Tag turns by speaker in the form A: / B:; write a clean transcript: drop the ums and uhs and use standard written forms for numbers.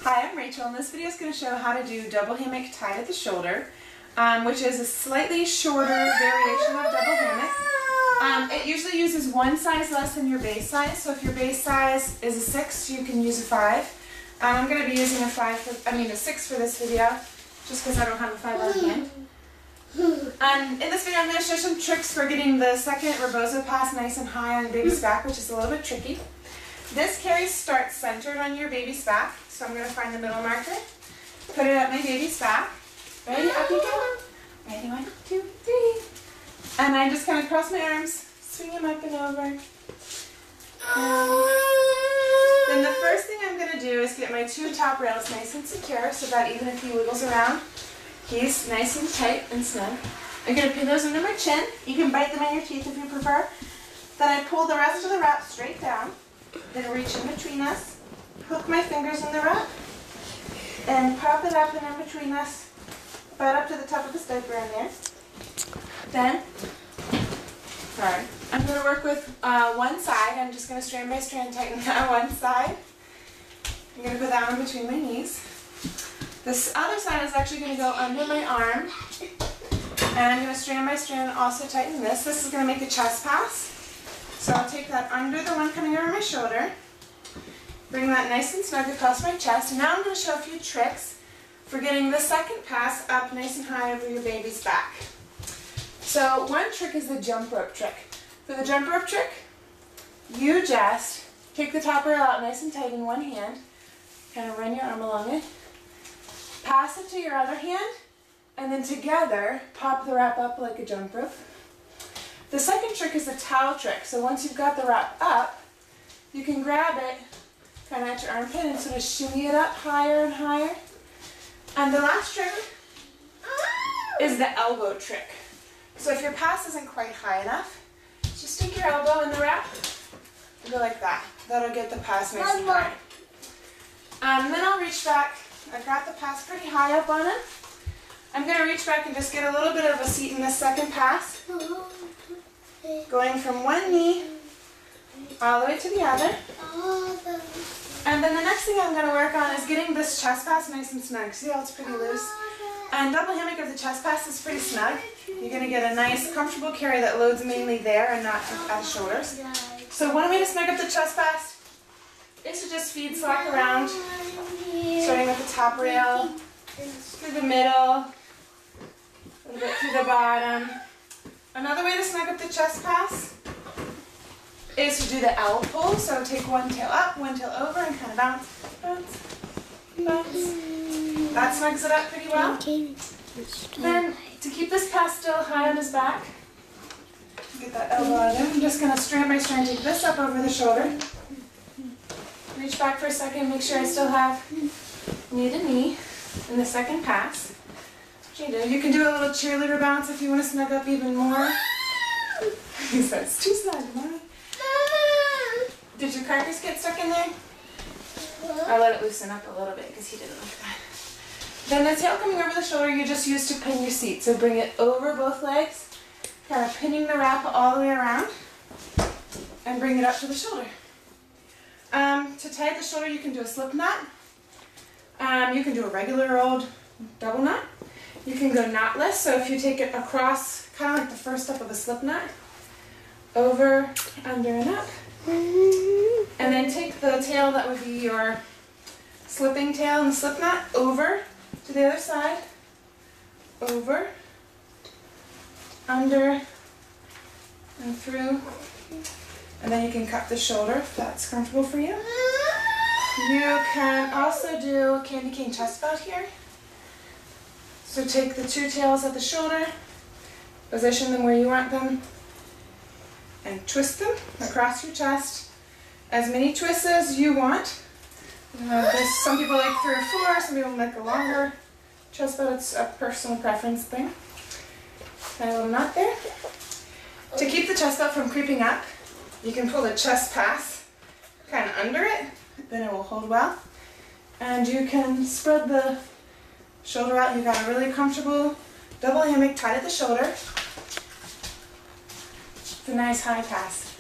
A: Hi, I'm Rachel, and this video is going to show how to do double hammock tied at the shoulder, which is a slightly shorter variation of double hammock. It usually uses one size less than your base size, so if your base size is a 6, you can use a 5. I'm going to be using a 6 for this video, just because I don't have a 5 on hand. In this video, I'm going to show some tricks for getting the second rebozo pass nice and high on baby's back, which is a little bit tricky. This carry starts centered on your baby's back, so I'm going to find the middle marker, put it at my baby's back. Ready? Up you go. Ready? 1, 2, 3. And I just kind of cross my arms, swing them up and over. Then the first thing I'm going to do is get my 2 top rails nice and secure so that even if he wiggles around, he's nice and tight and snug. I'm going to pin those under my chin. You can bite them in your teeth if you prefer. Then I pull the rest of the wrap straight down. Then reach in between us, hook my fingers in the wrap, and pop it up and in between us, about up to the top of the diaper in there. Then, I'm going to work with one side. I'm just going to strand by strand tighten that one side. I'm going to put that one between my knees. This other side is actually going to go under my arm, and I'm going to strand by strand also tighten this. This is going to make a chest pass. So I'll take that under the one coming over my shoulder, bring that nice and snug across my chest, and now I'm going to show a few tricks for getting the second pass up nice and high over your baby's back. So one trick is the jump rope trick. For the jump rope trick, you just take the top rail out nice and tight in one hand, kind of run your arm along it, pass it to your other hand, and then together pop the wrap up like a jump rope. The second trick is the towel trick. So once you've got the wrap up, you can grab it kind of at your armpit and sort of shimmy it up higher and higher. And the last trick is the elbow trick. So if your pass isn't quite high enough, just stick your elbow in the wrap and go like that. That'll get the pass nice and high. Then I'll reach back. I've got the pass pretty high up on it. I'm going to reach back and just get a little bit of a seat in this second pass. Going from one knee all the way to the other. And then the next thing I'm going to work on is getting this chest pass nice and snug. See how it's pretty loose? And double hammock of the chest pass is pretty snug. You're going to get a nice comfortable carry that loads mainly there and not at the shoulders. So one way to snug up the chest pass is to just feed slack around, starting with the top rail, through the middle, a little bit through the bottom. Another way to snug up the chest pass is to do the L pull. So take one tail up, one tail over, and kind of bounce, bounce, bounce. That snugs it up pretty well. Then, to keep this pass still high on his back, get that elbow out there. I'm just going to strand by strand take this up over the shoulder. Reach back for a second, make sure I still have knee to knee in the second pass. You can do a little cheerleader bounce if you want to snug up even more. He says, it's too snug, Mommy. Did your crackers get stuck in there? I'll let it loosen up a little bit because he didn't like that. Then the tail coming over the shoulder you just use to pin your seat. So bring it over both legs, kind of pinning the wrap all the way around, and bring it up to the shoulder. To tie the shoulder you can do a slip knot. You can do a regular old double knot. You can go knotless, so if you take it across, kind of like the first step of a slip knot, over, under, and up. And then take the tail that would be your slipping tail and slip knot over to the other side, over, under, and through. And then you can cut the shoulder if that's comfortable for you. You can also do a candy cane chest belt here. So take the 2 tails at the shoulder, position them where you want them, and twist them across your chest. As many twists as you want. Some people like 3 or 4, some people like a longer chest belt. It's a personal preference thing. And a little knot there. To keep the chest belt from creeping up, you can pull the chest pass kind of under it, then it will hold well. And you can spread the shoulder out. You've got a really comfortable double hammock tied at the shoulder. It's a nice high pass.